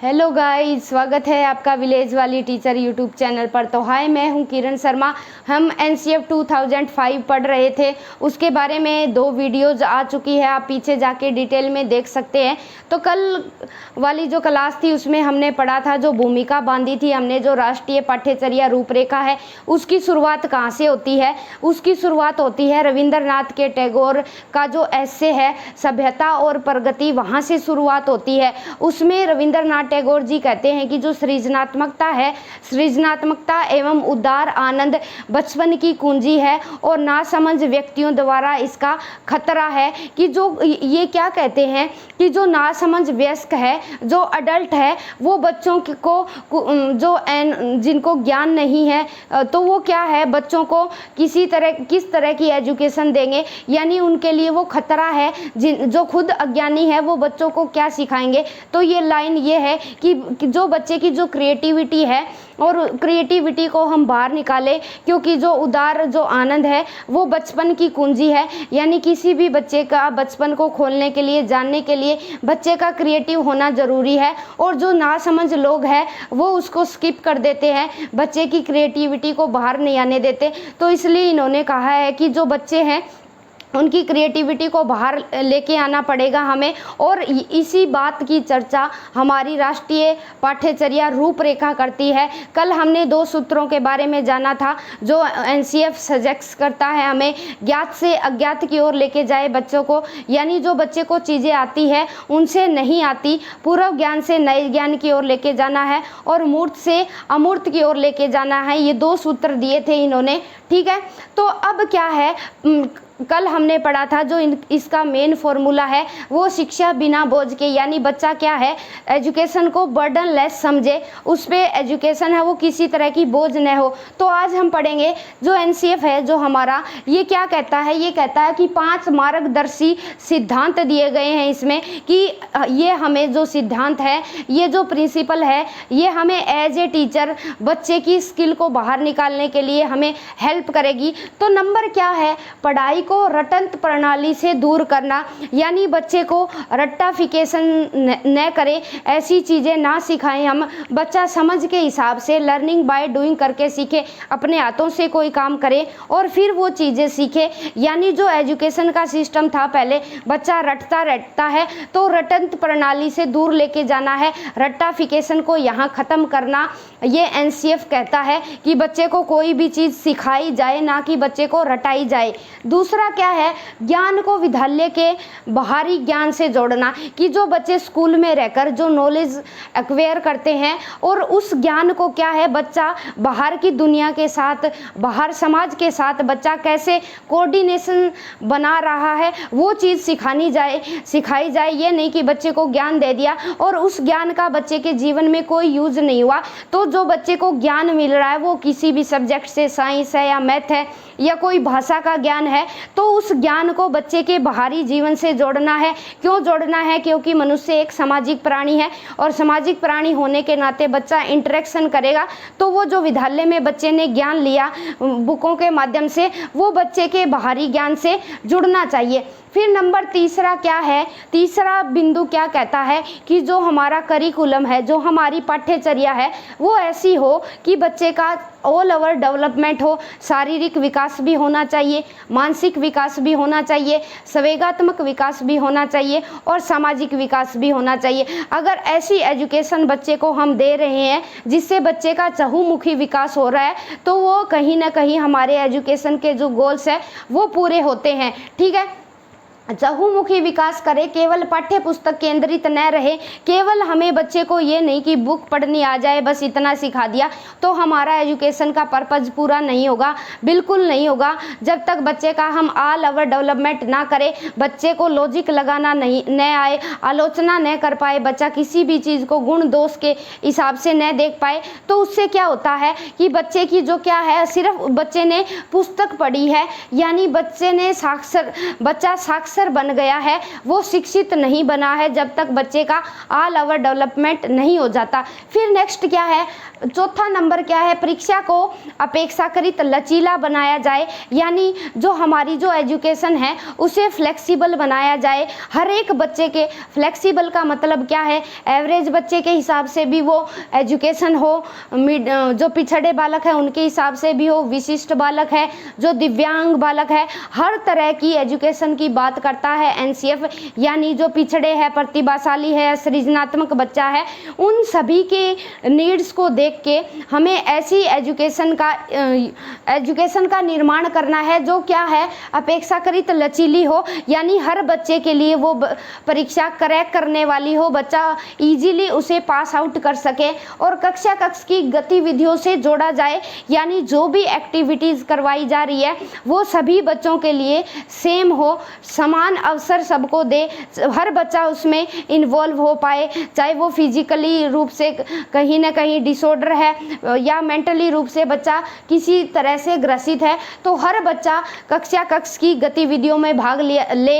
Hello guys, स्वागत है आपका विलेज वाली टीचर यूट्यूब चैनल पर। तो हाय, मैं हूं किरण शर्मा। हम एनसीएफ 2005 पढ़ रहे थे, उसके बारे में 2 वीडियोज़ आ चुकी है, आप पीछे जाके डिटेल में देख सकते हैं। तो कल वाली जो क्लास थी उसमें हमने पढ़ा था, जो भूमिका बांधी थी हमने, जो राष्ट्रीय पाठ्यचर्या रूपरेखा है उसकी शुरुआत कहाँ से होती है। उसकी शुरुआत होती है रविंद्रनाथ के टैगोर का जो एस्से है सभ्यता और प्रगति, वहाँ से शुरुआत होती है। उसमें रविंद्रनाथ टैगोर जी कहते हैं कि जो सृजनात्मकता है, सृजनात्मकता एवं उदार आनंद बचपन की कुंजी है और नासमझ व्यक्तियों द्वारा इसका खतरा है। कि जो ये क्या कहते हैं कि जो नासमझ वयस्क है, जो अडल्ट है, वो बच्चों को जो जिनको ज्ञान नहीं है, तो वो क्या है, बच्चों को किस तरह की एजुकेशन देंगे, यानी उनके लिए वो खतरा है। जो खुद अज्ञानी है वो बच्चों को क्या सिखाएंगे। तो ये लाइन ये है कि जो बच्चे की जो क्रिएटिविटी है और क्रिएटिविटी को हम बाहर निकालें, क्योंकि जो उदार जो आनंद है वो बचपन की कुंजी है। यानी किसी भी बच्चे का बचपन को खोलने के लिए, जानने के लिए बच्चे का क्रिएटिव होना ज़रूरी है। और जो नासमझ लोग हैं वो उसको स्किप कर देते हैं, बच्चे की क्रिएटिविटी को बाहर नहीं आने देते। तो इसलिए इन्होंने कहा है कि जो बच्चे हैं उनकी क्रिएटिविटी को बाहर लेके आना पड़ेगा हमें। और इसी बात की चर्चा हमारी राष्ट्रीय पाठ्यचर्या रूपरेखा करती है। कल हमने 2 सूत्रों के बारे में जाना था जो एनसीएफ सजेस्ट करता है हमें, ज्ञात से अज्ञात की ओर लेके जाए बच्चों को, यानी जो बच्चे को चीज़ें आती है उनसे नहीं आती, पूर्व ज्ञान से नए ज्ञान की ओर लेके जाना है और मूर्त से अमूर्त की ओर लेके जाना है। ये 2 सूत्र दिए थे इन्होंने, ठीक है। तो अब क्या है, कल हमने पढ़ा था जो इसका मेन फॉर्मूला है वो शिक्षा बिना बोझ के, यानी बच्चा क्या है, एजुकेशन को बर्डन लेस समझे, उस पर एजुकेशन है वो किसी तरह की बोझ न हो। तो आज हम पढ़ेंगे जो एनसीएफ है जो हमारा, ये क्या कहता है, ये कहता है कि 5 मार्गदर्शी सिद्धांत दिए गए हैं इसमें, कि ये हमें जो सिद्धांत है, ये जो प्रिंसिपल है, ये हमें एज ए टीचर बच्चे की स्किल को बाहर निकालने के लिए हमें हेल्प करेगी। तो नंबर क्या है, पढ़ाई को रटंत प्रणाली से दूर करना, यानी बच्चे को रट्टाफिकेशन न करें, ऐसी चीज़ें ना सिखाएं हम। बच्चा समझ के हिसाब से लर्निंग बाय डूइंग करके सीखे, अपने हाथों से कोई काम करे और फिर वो चीज़ें सीखे। यानी जो एजुकेशन का सिस्टम था पहले, बच्चा रटता है, तो रटंत प्रणाली से दूर लेके जाना है, रट्टाफिकेशन को यहाँ ख़त्म करना। ये एनसीएफ कहता है कि बच्चे को कोई भी चीज़ सिखाई जाए, ना कि बच्चे को रटाई जाए। दूसरा क्या है, ज्ञान को विद्यालय के बाहरी ज्ञान से जोड़ना, कि जो बच्चे स्कूल में रहकर जो नॉलेज एक्वायर करते हैं और उस ज्ञान को क्या है, बच्चा बाहर की दुनिया के साथ, बाहर समाज के साथ बच्चा कैसे कोऑर्डिनेशन बना रहा है, वो चीज़ सिखाई जाए। ये नहीं कि बच्चे को ज्ञान दे दिया और उस ज्ञान का बच्चे के जीवन में कोई यूज नहीं हुआ। तो जो बच्चे को ज्ञान मिल रहा है वो किसी भी सब्जेक्ट से, साइंस है या मैथ है या कोई भाषा का ज्ञान है, तो उस ज्ञान को बच्चे के बाहरी जीवन से जोड़ना है। क्यों जोड़ना है, क्योंकि मनुष्य एक सामाजिक प्राणी है और सामाजिक प्राणी होने के नाते बच्चा इंटरेक्शन करेगा। तो वो जो विद्यालय में बच्चे ने ज्ञान लिया बुकों के माध्यम से, वो बच्चे के बाहरी ज्ञान से जुड़ना चाहिए। फिर नंबर तीसरा क्या है, तीसरा बिंदु क्या कहता है कि जो हमारा करिकुलम है, जो हमारी पाठ्यचर्या है, वो ऐसी हो कि बच्चे का ऑल ओवर डेवलपमेंट हो। शारीरिक विकास भी होना चाहिए, मानसिक विकास भी होना चाहिए, संवेगात्मक विकास भी होना चाहिए और सामाजिक विकास भी होना चाहिए। अगर ऐसी एजुकेशन बच्चे को हम दे रहे हैं जिससे बच्चे का चहुमुखी विकास हो रहा है, तो वो कहीं ना कहीं हमारे एजुकेशन के जो गोल्स है वो पूरे होते हैं, ठीक है। चहुमुखी विकास करे, केवल पाठ्य पुस्तक केंद्रित न रहे। केवल हमें बच्चे को ये नहीं कि बुक पढ़नी आ जाए, बस इतना सिखा दिया तो हमारा एजुकेशन का पर्पज़ पूरा नहीं होगा, बिल्कुल नहीं होगा। जब तक बच्चे का हम ऑल ओवर डेवलपमेंट ना करें, बच्चे को लॉजिक लगाना न आए, आलोचना न कर पाए, बच्चा किसी भी चीज़ को गुण दोष के हिसाब से न देख पाए, तो उससे क्या होता है कि बच्चे की जो क्या है, सिर्फ बच्चे ने पुस्तक पढ़ी है, यानी बच्चा साक्षर प्रोफेसर बन गया है वो शिक्षित नहीं बना है जब तक बच्चे का ऑल ओवर डेवलपमेंट नहीं हो जाता। फिर नेक्स्ट क्या है, चौथा नंबर क्या है, परीक्षा को अपेक्षाकृत लचीला बनाया जाए, यानी जो हमारी जो एजुकेशन है उसे फ्लेक्सिबल बनाया जाए। हर एक बच्चे के, फ्लेक्सिबल का मतलब क्या है, एवरेज बच्चे के हिसाब से भी वो एजुकेशन हो, जो पिछड़े बालक है उनके हिसाब से भी हो, विशिष्ट बालक है, जो दिव्यांग बालक है, हर तरह की एजुकेशन की बात करता है एनसीएफ। यानी जो पिछड़े है, प्रतिभाशाली है, सृजनात्मक बच्चा है, उन सभी के नीड्स को देख के हमें ऐसी एजुकेशन का निर्माण करना है जो क्या है, अपेक्षाकृत लचीली हो, यानी हर बच्चे के लिए वो परीक्षा क्रैक करने वाली हो, बच्चा इजीली उसे पास आउट कर सके और कक्षा कक्ष की गतिविधियों से जोड़ा जाए, यानी जो भी एक्टिविटीज़ करवाई जा रही है वो सभी बच्चों के लिए सेम हो, समान अवसर सबको दे, हर बच्चा उसमें इन्वॉल्व हो पाए, चाहे वो फिजिकली रूप से कहीं ना कहीं डिसऑर्डर है या मेंटली रूप से बच्चा किसी तरह से ग्रसित है, तो हर बच्चा कक्षा कक्ष की गतिविधियों में भाग ले,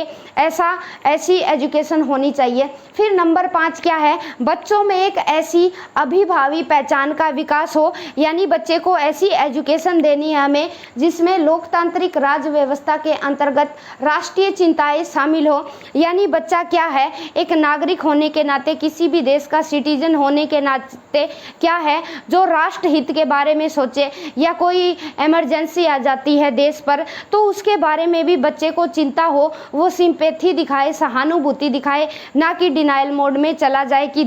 ऐसी एजुकेशन होनी चाहिए। फिर नंबर 5 क्या है, बच्चों में एक ऐसी अभिभावी पहचान का विकास हो, यानी बच्चे को ऐसी एजुकेशन देनी है हमें जिसमें लोकतांत्रिक राज्य व्यवस्था के अंतर्गत राष्ट्रीय चिंताएं शामिल हो, यानी बच्चा क्या है, एक नागरिक होने के नाते, किसी भी देश का सिटीजन होने के नाते क्या है, जो राष्ट्र हित के बारे में सोचे, या कोई इमरजेंसी आ जाती है देश पर तो उसके बारे में भी बच्चे को चिंता हो, वो सिंपैथी दिखाए, सहानुभूति दिखाए, ना कि डिनाइल मोड में चला जाए कि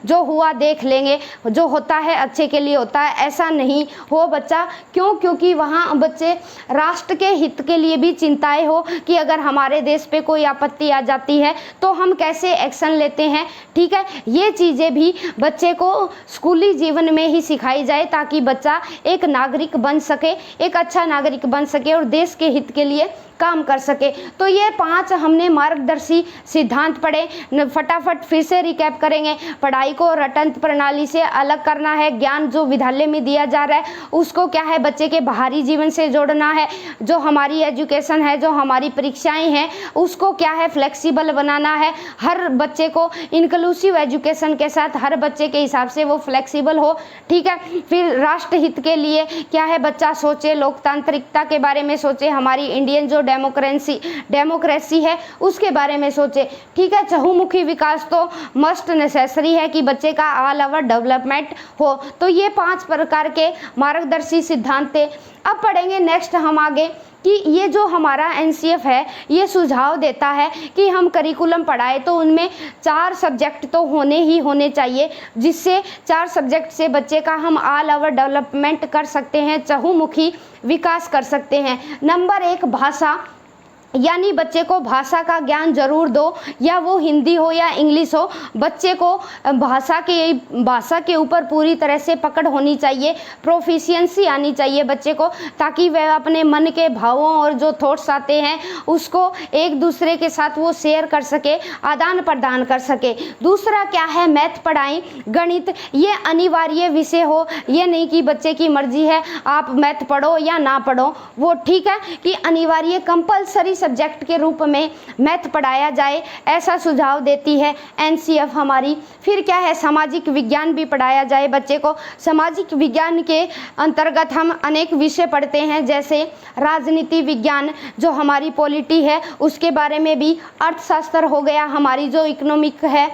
जो हुआ देख लेंगे, जो होता है अच्छे के लिए होता है, ऐसा नहीं हो बच्चा। क्योंकि वहाँ बच्चे राष्ट्र के हित के लिए भी चिंताएं हो कि अगर हमारे देश पे कोई आपत्ति आ जाती है तो हम कैसे एक्शन लेते हैं, ठीक है। ये चीज़ें भी बच्चे को स्कूली जीवन में ही सिखाई जाए ताकि बच्चा एक नागरिक बन सके, एक अच्छा नागरिक बन सके और देश के हित के लिए काम कर सके। तो ये 5 हमने मार्गदर्शी सिद्धांत पढ़े, फटाफट फिर से रिकैप करेंगे। पढ़ाई को रटंत प्रणाली से अलग करना है, ज्ञान जो विद्यालय में दिया जा रहा है उसको क्या है, बच्चे के बाहरी जीवन से जोड़ना है, जो हमारी एजुकेशन है, जो हमारी परीक्षाएं हैं उसको क्या है, फ्लेक्सिबल बनाना है, हर बच्चे को इंक्लूसिव एजुकेशन के साथ हर बच्चे के हिसाब से वो फ्लेक्सिबल हो, ठीक है। फिर राष्ट्र हित के लिए क्या है, बच्चा सोचे, लोकतांत्रिकता के बारे में सोचे, हमारी इंडियन जो डेमोक्रेसी है उसके बारे में सोचे, ठीक है। चहुमुखी विकास तो मस्ट नेसेसरी है कि बच्चे का ऑल ओवर डेवलपमेंट हो। तो ये 5 प्रकार के मार्गदर्शी सिद्धांत थे। अब पढ़ेंगे नेक्स्ट हम आगे कि ये जो हमारा एनसीएफ है ये सुझाव देता है कि हम करिकुलम पढ़ाए तो उनमें 4 सब्जेक्ट तो होने ही होने चाहिए, जिससे 4 सब्जेक्ट से बच्चे का हम ऑल ओवर डेवलपमेंट कर सकते हैं, चहुमुखी विकास कर सकते हैं। नंबर 1 भाषा, यानी बच्चे को भाषा का ज्ञान जरूर दो, या वो हिंदी हो या इंग्लिश हो, बच्चे को भाषा के ऊपर पूरी तरह से पकड़ होनी चाहिए, प्रोफिशिएंसी आनी चाहिए बच्चे को, ताकि वह अपने मन के भावों और जो थॉट्स आते हैं उसको एक दूसरे के साथ वो शेयर कर सके, आदान प्रदान कर सके। दूसरा क्या है, मैथ पढ़ाएं, गणित, ये अनिवार्य विषय हो, ये नहीं कि बच्चे की मर्जी है आप मैथ पढ़ो या ना पढ़ो, वो ठीक है कि अनिवार्य कंपलसरी सब्जेक्ट के रूप में मैथ पढ़ाया जाए, ऐसा सुझाव देती है एनसीएफ हमारी। फिर क्या है, सामाजिक विज्ञान भी पढ़ाया जाए बच्चे को। सामाजिक विज्ञान के अंतर्गत हम अनेक विषय पढ़ते हैं, जैसे राजनीति विज्ञान जो हमारी पॉलिटी है उसके बारे में भी, अर्थशास्त्र हो गया, हमारी जो इकोनॉमिक है,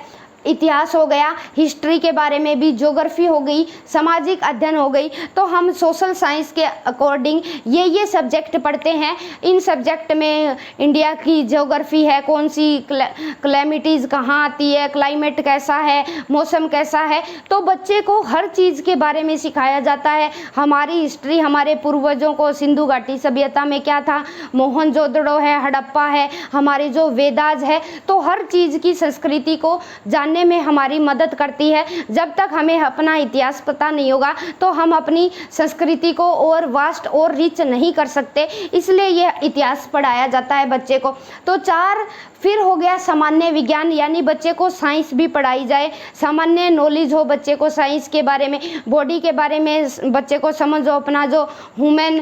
इतिहास हो गया, हिस्ट्री के बारे में भी, ज्योग्राफी हो गई, सामाजिक अध्ययन हो गई। तो हम सोशल साइंस के अकॉर्डिंग ये सब्जेक्ट पढ़ते हैं। इन सब्जेक्ट में इंडिया की ज्योग्राफी है, कौन सी क्लैमिटीज़ कहाँ आती है, क्लाइमेट कैसा है, मौसम कैसा है, तो बच्चे को हर चीज़ के बारे में सिखाया जाता है। हमारी हिस्ट्री, हमारे पूर्वजों को सिंधु घाटी सभ्यता में क्या था, मोहनजोदड़ो है, हड़प्पा है, हमारे जो वेदाज है, तो हर चीज़ की संस्कृति को जानने जानने में हमारी मदद करती है। जब तक हमें अपना इतिहास पता नहीं होगा तो हम अपनी संस्कृति को और वास्ट और रिच नहीं कर सकते, इसलिए यह इतिहास पढ़ाया जाता है बच्चे को। तो 4 फिर हो गया सामान्य विज्ञान, यानी बच्चे को साइंस भी पढ़ाई जाए, सामान्य नॉलेज हो बच्चे को साइंस के बारे में, बॉडी के बारे में बच्चे को समझ हो, अपना जो ह्यूमन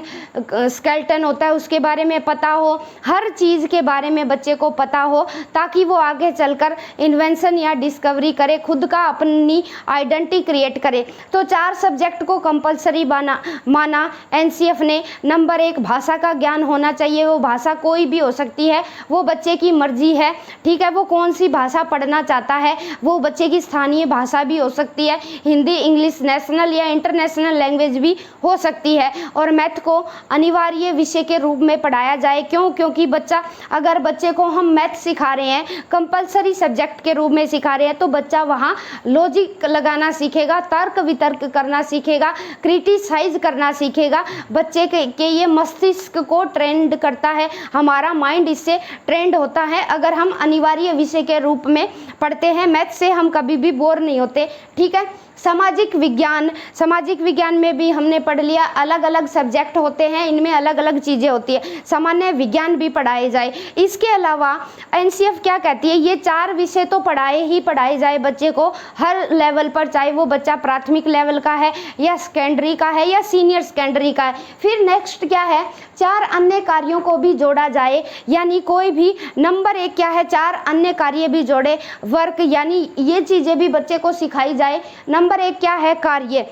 स्केलेटन होता है उसके बारे में पता हो, हर चीज़ के बारे में बच्चे को पता हो, ताकि वो आगे चलकर इन्वेंशन या डिस्कवरी करे, खुद का अपनी आइडेंटिटी क्रिएट करे। तो 4 सब्जेक्ट को कंपलसरी माना एनसीएफ ने। नंबर 1 भाषा का ज्ञान होना चाहिए, वो भाषा कोई भी हो सकती है, वो बच्चे की मर्जी है, ठीक है, वो कौन सी भाषा पढ़ना चाहता है, वो बच्चे की स्थानीय भाषा भी हो सकती है, हिंदी, इंग्लिश, नेशनल या इंटरनेशनल लैंग्वेज भी हो सकती है। और मैथ को अनिवार्य विषय के रूप में पढ़ाया जाए। क्योंकि अगर बच्चे को हम मैथ सिखा रहे हैं, कंपलसरी सब्जेक्ट के रूप में सिखा रहे हैं, तो बच्चा वहाँ लॉजिक लगाना सीखेगा, तर्क वितर्क करना सीखेगा, क्रिटिसाइज करना सीखेगा। बच्चे के ये मस्तिष्क को ट्रेंड करता है, हमारा माइंड इससे ट्रेंड होता है। अगर हम अनिवार्य विषय के रूप में पढ़ते हैं मैथ से, हम कभी भी बोर नहीं होते, ठीक है। सामाजिक विज्ञान में भी हमने पढ़ लिया, अलग अलग सब्जेक्ट होते हैं, इनमें अलग अलग चीज़ें होती है, सामान्य विज्ञान भी पढ़ाए जाए। इसके अलावा एनसीएफ क्या कहती है, ये 4 विषय तो पढ़ाए जाए बच्चे को हर लेवल पर, चाहे वो बच्चा प्राथमिक लेवल का है या सेकेंडरी का है या सीनियर सेकेंडरी का है। फिर नेक्स्ट क्या है, 4 अन्य कार्यों को भी जोड़ा जाए, यानी कोई भी नंबर 1 क्या है, 4 अन्य कार्य भी जोड़े, वर्क, यानी ये चीज़ें भी बच्चे को सिखाई जाए। नंबर 1 क्या है, कार्य,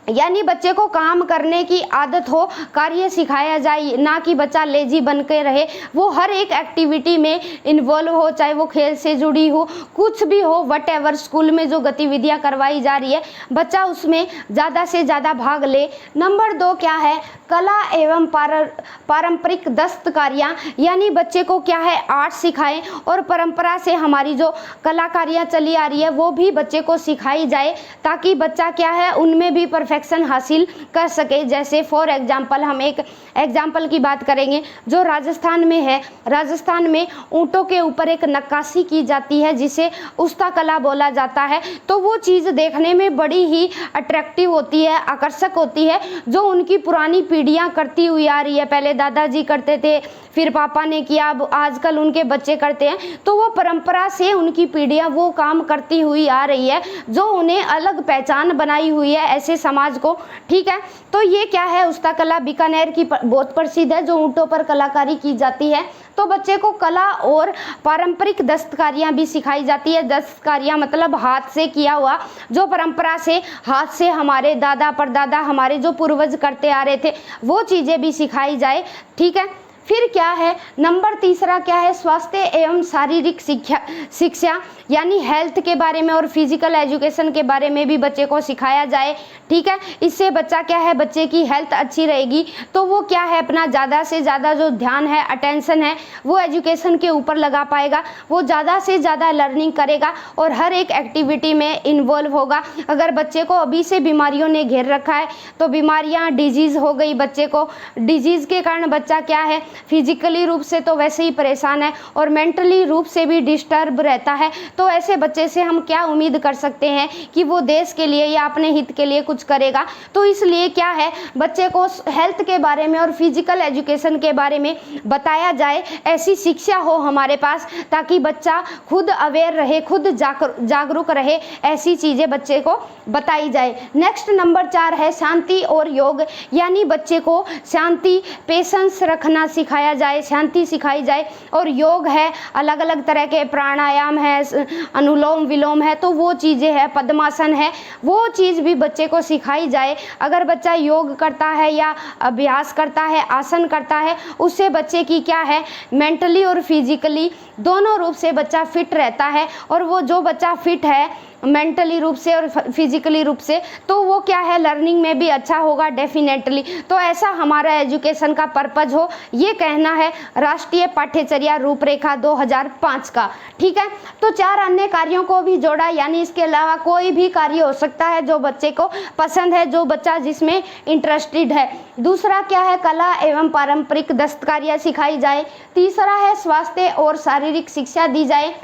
यानी बच्चे को काम करने की आदत हो, कार्य सिखाया जाए, ना कि बच्चा लेजी बन के रहे, वो हर एक एक्टिविटी में इन्वॉल्व हो, चाहे वो खेल से जुड़ी हो, कुछ भी हो, वट एवर, स्कूल में जो गतिविधियां करवाई जा रही है बच्चा उसमें ज़्यादा से ज़्यादा भाग ले। नंबर 2 क्या है, कला एवं पारंपरिक दस्तकारियाँ, यानी बच्चे को क्या है, आर्ट सिखाएं और परंपरा से हमारी जो कलाकारियाँ चली आ रही है वो भी बच्चे को सिखाई जाए, ताकि बच्चा क्या है उनमें भी परफेक्शन हासिल कर सके। जैसे फॉर एग्जांपल, हम एक एग्जांपल की बात करेंगे जो राजस्थान में है। राजस्थान में ऊँटों के ऊपर एक नक्काशी की जाती है जिसे उस्ता कला बोला जाता है। तो वो चीज़ देखने में बड़ी ही अट्रैक्टिव होती है, आकर्षक होती है, जो उनकी पुरानी पीढ़ियाँ करती हुई आ रही है। पहले दादाजी करते थे, फिर पापा ने किया, अब आजकल उनके बच्चे करते हैं। तो वो परंपरा से उनकी पीढ़ियाँ वो काम करती हुई आ रही है जो उन्हें अलग पहचान बनाई हुई है ऐसे समाज को, ठीक है। तो ये क्या है, उस्ता कला बीकानेर की बहुत प्रसिद्ध है, जो ऊँटों पर कलाकारी की जाती है। तो बच्चे को कला और पारंपरिक दस्तकारियाँ भी सिखाई जाती है। दस्तकारियाँ मतलब हाथ से किया हुआ, जो परंपरा से हाथ से हमारे दादा परदादा हमारे जो पूर्वज करते आ रहे थे, वो चीज़ें भी सिखाई जाए, ठीक है। फिर क्या है, नंबर 3 क्या है, स्वास्थ्य एवं शारीरिक शिक्षा, यानी हेल्थ के बारे में और फिजिकल एजुकेशन के बारे में भी बच्चे को सिखाया जाए, ठीक है। इससे बच्चा क्या है, बच्चे की हेल्थ अच्छी रहेगी तो वो क्या है, अपना ज़्यादा से ज़्यादा जो ध्यान है, अटेंशन है, वो एजुकेशन के ऊपर लगा पाएगा, वो ज़्यादा से ज़्यादा लर्निंग करेगा और हर एक एक्टिविटी में इन्वॉल्व होगा। अगर बच्चे को अभी से बीमारियों ने घेर रखा है, तो बीमारियाँ, डिजीज़ हो गई बच्चे को, डिजीज़ के कारण बच्चा क्या है, फिजिकली रूप से तो वैसे ही परेशान है और मेंटली रूप से भी डिस्टर्ब रहता है। तो ऐसे बच्चे से हम क्या उम्मीद कर सकते हैं कि वो देश के लिए या अपने हित के लिए कुछ करेगा। तो इसलिए क्या है, बच्चे को हेल्थ के बारे में और फिजिकल एजुकेशन के बारे में बताया जाए, ऐसी शिक्षा हो हमारे पास, ताकि बच्चा खुद अवेयर रहे, खुद जागरूक रहे, ऐसी चीज़ें बच्चे को बताई जाए। नेक्स्ट नंबर 4 है शांति और योग, यानी बच्चे को शांति, पेशेंस रखना सिखाया जाए, शांति सिखाई जाए। और योग है, अलग अलग तरह के प्राणायाम है, अनुलोम विलोम है, तो वो चीज़ें है, पद्मासन है, वो चीज़ भी बच्चे को सिखाई जाए। अगर बच्चा योग करता है या अभ्यास करता है, आसन करता है, उससे बच्चे की क्या है, मेंटली और फिजिकली दोनों रूप से बच्चा फिट रहता है। और वो जो बच्चा फिट है मेंटली रूप से और फिजिकली रूप से, तो वो क्या है, lर्निंग में भी अच्छा होगा डेफिनेटली। तो ऐसा हमारा एजुकेशन का पर्पज हो, ये कहना है राष्ट्रीय पाठ्यचर्या रूपरेखा 2005 का, ठीक है। तो 4 अन्य कार्यों को भी जोड़ा, यानी इसके अलावा कोई भी कार्य हो सकता है जो बच्चे को पसंद है, जो बच्चा जिसमें इंटरेस्टेड है। दूसरा क्या है, कला एवं पारंपरिक दस्तकारियाँ सिखाई जाए। तीसरा है स्वास्थ्य और शारीरिक शिक्षा दी जाए।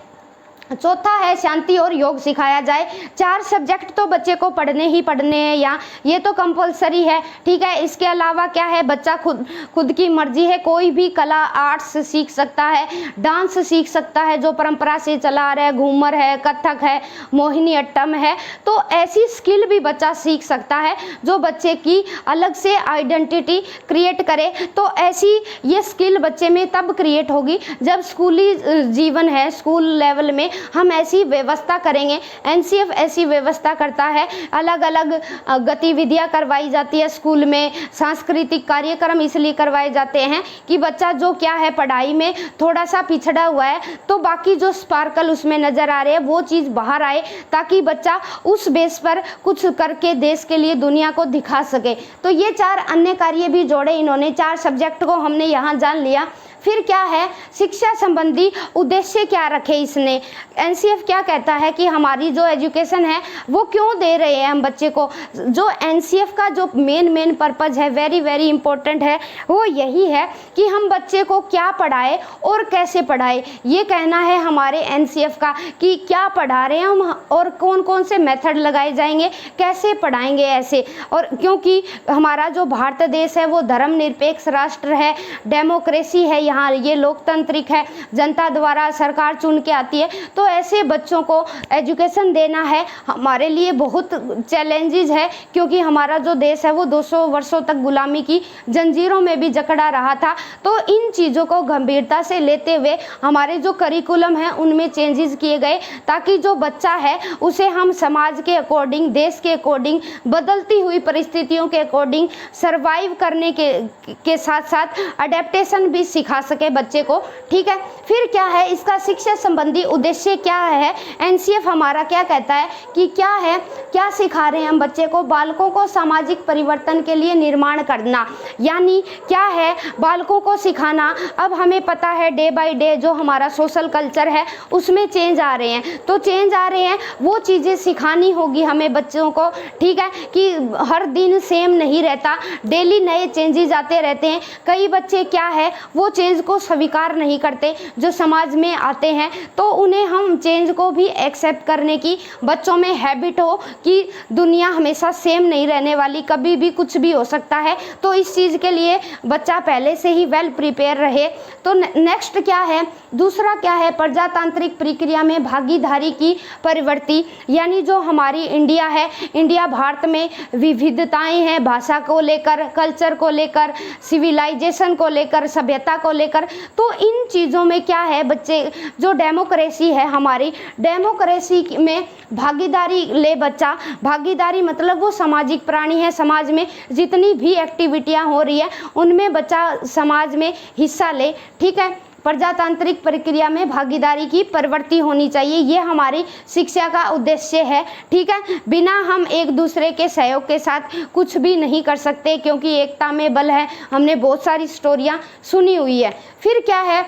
चौथा है शांति और योग सिखाया जाए। 4 सब्जेक्ट तो बच्चे को पढ़ने ही पढ़ने हैं, या ये तो कंपलसरी है, ठीक है। इसके अलावा क्या है, बच्चा खुद की मर्जी है, कोई भी कला आर्ट्स सीख सकता है, डांस सीख सकता है जो परंपरा से चला आ रहा है, घूमर है, कथक है, मोहिनी अट्टम है, तो ऐसी स्किल भी बच्चा सीख सकता है जो बच्चे की अलग से आइडेंटिटी क्रिएट करे। तो ऐसी ये स्किल बच्चे में तब क्रिएट होगी जब स्कूली जीवन है, स्कूल लेवल में हम ऐसी व्यवस्था करेंगे। एनसीएफ ऐसी व्यवस्था करता है, अलग अलग गतिविधियां करवाई जाती है स्कूल में, सांस्कृतिक कार्यक्रम इसलिए करवाए जाते हैं कि बच्चा जो क्या है पढ़ाई में थोड़ा सा पिछड़ा हुआ है, तो बाकी जो स्पार्कल उसमें नज़र आ रहे हैं वो चीज़ बाहर आए, ताकि बच्चा उस बेस पर कुछ करके देश के लिए दुनिया को दिखा सके। तो ये 4 अन्य कार्य भी जोड़े इन्होंने, 4 सब्जेक्ट को हमने यहाँ जान लिया। फिर क्या है, शिक्षा संबंधी उद्देश्य क्या रखे इसने, एनसीएफ क्या कहता है कि हमारी जो एजुकेशन है वो क्यों दे रहे हैं हम बच्चे को। जो एनसीएफ का जो मेन पर्पज़ है, वेरी इंपॉर्टेंट है, वो यही है कि हम बच्चे को क्या पढ़ाए और कैसे पढ़ाए। ये कहना है हमारे एनसीएफ का कि क्या पढ़ा रहे हैं हम और कौन कौन से मेथड लगाए जाएंगे, कैसे पढ़ाएंगे ऐसे। और क्योंकि हमारा जो भारत देश है वो धर्मनिरपेक्ष राष्ट्र है, डेमोक्रेसी है, यहाँ ये लोकतांत्रिक है, जनता द्वारा सरकार चुन के आती है, तो ऐसे बच्चों को एजुकेशन देना है हमारे लिए बहुत चैलेंजेस है, क्योंकि हमारा जो देश है वो 200 वर्षों तक गुलामी की जंजीरों में भी जकड़ा रहा था। तो इन चीज़ों को गंभीरता से लेते हुए हमारे जो करिकुलम है उनमें चेंजेस किए गए, ताकि जो बच्चा है उसे हम समाज के अकॉर्डिंग, देश के अकॉर्डिंग, बदलती हुई परिस्थितियों के अकॉर्डिंग सर्वाइव करने के साथ साथ अडेप्टेशन भी सिखा सके बच्चे को, ठीक है। फिर क्या है, इसका शिक्षा संबंधी उद्देश्य क्या है, एनसीएफ हमारा क्या कहता है कि क्या है, क्या सिखा रहे हैं हम बच्चे को, बालकों को सामाजिक परिवर्तन के लिए निर्माण करना, यानी क्या है, बालकों को सिखाना। अब हमें पता है डे बाय डे जो हमारा सोशल कल्चर है उसमें चेंज आ रहे हैं, तो चेंज आ रहे हैं वो चीज़ें सिखानी होगी हमें बच्चों को, ठीक है, कि हर दिन सेम नहीं रहता, डेली नए चेंजेस आते रहते हैं। कई बच्चे क्या है वो चेंज को स्वीकार नहीं करते जो समाज में आते हैं, तो उन्हें हम चेंज को भी एक्सेप्ट करने की बच्चों में हैबिट हो कि दुनिया हमेशा सेम नहीं रहने वाली, कभी भी कुछ भी हो सकता है। तो इस चीज़ के लिए बच्चा पहले से ही वेल प्रिपेयर रहे। तो नेक्स्ट क्या है, दूसरा क्या है, प्रजातांत्रिक प्रक्रिया में भागीदारी की प्रवृत्ति, यानी जो हमारी इंडिया है, इंडिया भारत में विविधताएं हैं, भाषा को लेकर, कल्चर को लेकर, सिविलाइजेशन को लेकर, सभ्यता को लेकर, तो इन चीज़ों में क्या है, बच्चे जो डेमोक्रेसी है हमारी, डेमोक्रेसी में भागीदारी ले बच्चा। भागीदारी मतलब वो सामाजिक प्राणी है, समाज में जितनी भी एक्टिविटियां हो रही है उनमें बच्चा समाज में हिस्सा ले, ठीक है। प्रजातांत्रिक प्रक्रिया में भागीदारी की प्रवृत्ति होनी चाहिए, ये हमारी शिक्षा का उद्देश्य है, ठीक है। बिना हम एक दूसरे के सहयोग के साथ कुछ भी नहीं कर सकते, क्योंकि एकता में बल है, हमने बहुत सारी स्टोरियाँ सुनी हुई है। फिर क्या है,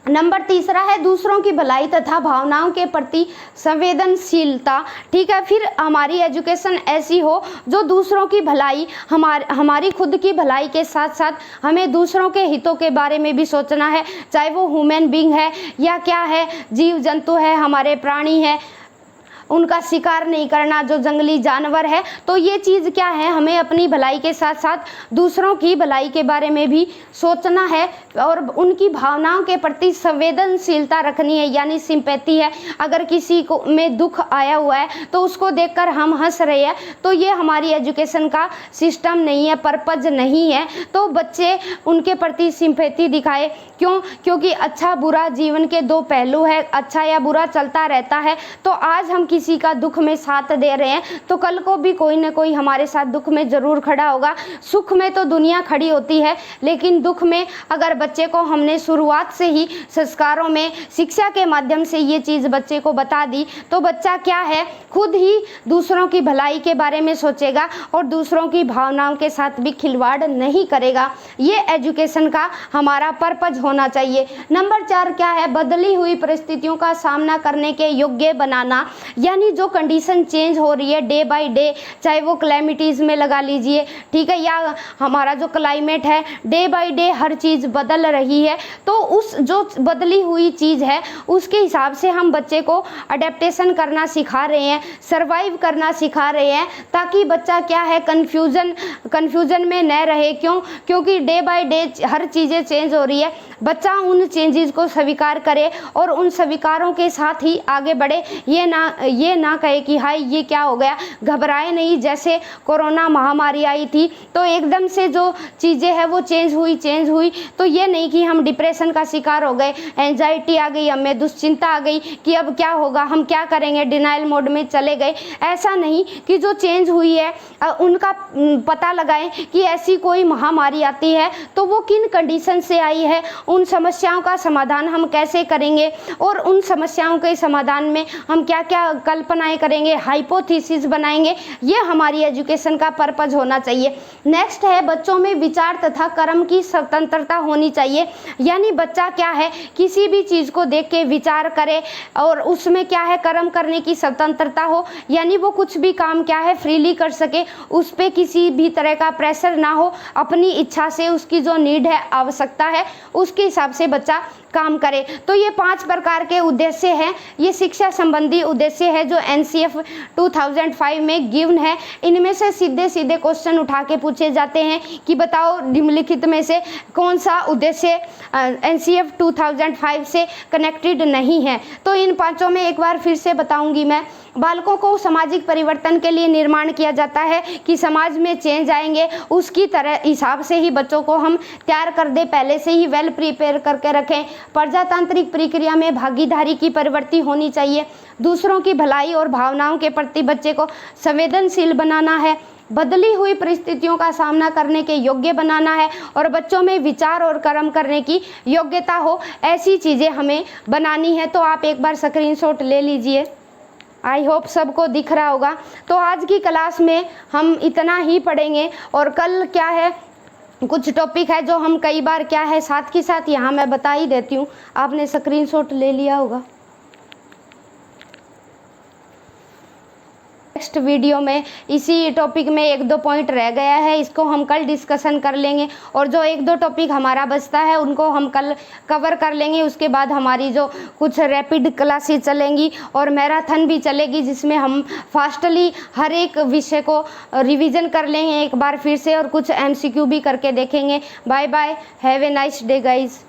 नंबर तीसरा है दूसरों की भलाई तथा भावनाओं के प्रति संवेदनशीलता, ठीक है। फिर हमारी एजुकेशन ऐसी हो जो दूसरों की भलाई, हमारी खुद की भलाई के साथ साथ हमें दूसरों के हितों के बारे में भी सोचना है, चाहे वो ह्यूमन बीइंग है या क्या है, जीव जंतु है, हमारे प्राणी है, उनका शिकार नहीं करना, जो जंगली जानवर है। तो ये चीज़ क्या है, हमें अपनी भलाई के साथ साथ दूसरों की भलाई के बारे में भी सोचना है और उनकी भावनाओं के प्रति संवेदनशीलता रखनी है, यानी सिंपैथी है। अगर किसी को में दुख आया हुआ है तो उसको देखकर हम हंस रहे हैं, तो ये हमारी एजुकेशन का सिस्टम नहीं है, पर्पज नहीं है। तो बच्चे उनके प्रति सिंपैथी दिखाए, क्यों, क्योंकि अच्छा बुरा जीवन के 2 पहलू है, अच्छा या बुरा चलता रहता है। तो आज हम किसी का दुख में साथ दे रहे हैं तो कल को भी कोई ना कोई हमारे साथ दुख में ज़रूर खड़ा होगा। सुख में तो दुनिया खड़ी होती है, लेकिन दुख में अगर बच्चे को हमने शुरुआत से ही संस्कारों में, शिक्षा के माध्यम से ये चीज़ बच्चे को बता दी, तो बच्चा क्या है, खुद ही दूसरों की भलाई के बारे में सोचेगा और दूसरों की भावनाओं के साथ भी खिलवाड़ नहीं करेगा। ये एजुकेशन का हमारा पर्पज होना चाहिए। नंबर 4 क्या है, बदली हुई परिस्थितियों का सामना करने के योग्य बनाना, यानी जो कंडीशन चेंज हो रही है डे बाय डे, चाहे वो क्लैमिटीज़ में लगा लीजिए, ठीक है, या हमारा जो क्लाइमेट है, डे बाय डे हर चीज़ बदल रही है। तो उस जो बदली हुई चीज़ है उसके हिसाब से हम बच्चे को अडेप्टेशन करना सिखा रहे हैं, सर्वाइव करना सिखा रहे हैं, ताकि बच्चा क्या है कन्फ्यूज़न में न रहे। क्योंकि डे बाय डे हर चीज़ें चेंज हो रही है। बच्चा उन चेंजेस को स्वीकार करे और उन स्वीकारों के साथ ही आगे बढ़े। ये ना कहे कि हाय ये क्या हो गया, घबराए नहीं। जैसे कोरोना महामारी आई थी तो एकदम से जो चीज़ें हैं वो चेंज हुई, तो ये नहीं कि हम डिप्रेशन का शिकार हो गए, एंजाइटी आ गई, हमें दुश्चिंता आ गई कि अब क्या होगा, हम क्या करेंगे, डिनाइल मोड में चले गए। ऐसा नहीं कि जो चेंज हुई है उनका पता लगाएं कि ऐसी कोई महामारी आती है तो वो किन कंडीशन से आई है, उन समस्याओं का समाधान हम कैसे करेंगे और उन समस्याओं के समाधान में हम क्या क्या कल्पनाएं करेंगे, हाइपोथेसिस बनाएंगे। ये हमारी एजुकेशन का पर्पज होना चाहिए। नेक्स्ट है बच्चों में विचार तथा कर्म की स्वतंत्रता होनी चाहिए। यानी बच्चा क्या है किसी भी चीज़ को देख के विचार करे और उसमें क्या है कर्म करने की स्वतंत्रता हो, यानी वो कुछ भी काम क्या है फ्रीली कर सके, उस पर किसी भी तरह का प्रेशर ना हो, अपनी इच्छा से उसकी जो नीड है, आवश्यकता है, उसके हिसाब से बच्चा काम करे। तो ये 5 प्रकार के उद्देश्य हैं, ये शिक्षा संबंधी उद्देश्य है जो NCF 2005 में गिवन है। इनमें से सीधे सीधे क्वेश्चन उठा के पूछे जाते हैं कि बताओ निम्नलिखित में से कौन सा उद्देश्य NCF 2005 से कनेक्टेड नहीं है। तो इन 5 में एक बार फिर से बताऊंगी मैं। बालकों को सामाजिक परिवर्तन के लिए निर्माण किया जाता है कि समाज में चेंज आएंगे, उसकी तरह हिसाब से ही बच्चों को हम तैयार कर दे, पहले से ही वेल प्रिपेयर करके रखें। प्रजातांत्रिक प्रक्रिया में भागीदारी की प्रवृत्ति होनी चाहिए। दूसरों की भलाई और भावनाओं के प्रति बच्चे को संवेदनशील बनाना है। बदली हुई परिस्थितियों का सामना करने के योग्य बनाना है और बच्चों में विचार और कर्म करने की योग्यता हो, ऐसी चीज़ें हमें बनानी है। तो आप एक बार स्क्रीनशॉट ले लीजिए। आई होप सबको दिख रहा होगा। तो आज की क्लास में हम इतना ही पढ़ेंगे और कल क्या है कुछ टॉपिक है जो हम कई बार क्या है साथ के साथ यहाँ मैं बता ही देती हूँ, आपने स्क्रीनशॉट ले लिया होगा। नेक्स्ट वीडियो में इसी टॉपिक में 1-2 पॉइंट रह गया है, इसको हम कल डिस्कशन कर लेंगे और जो 1-2 टॉपिक हमारा बचता है उनको हम कल कवर कर लेंगे। उसके बाद हमारी जो कुछ रैपिड क्लासेस चलेंगी और मैराथन भी चलेगी जिसमें हम फास्टली हर एक विषय को रिवीजन कर लेंगे एक बार फिर से और कुछ MCQ भी करके देखेंगे। Bye bye, have a nice day guys.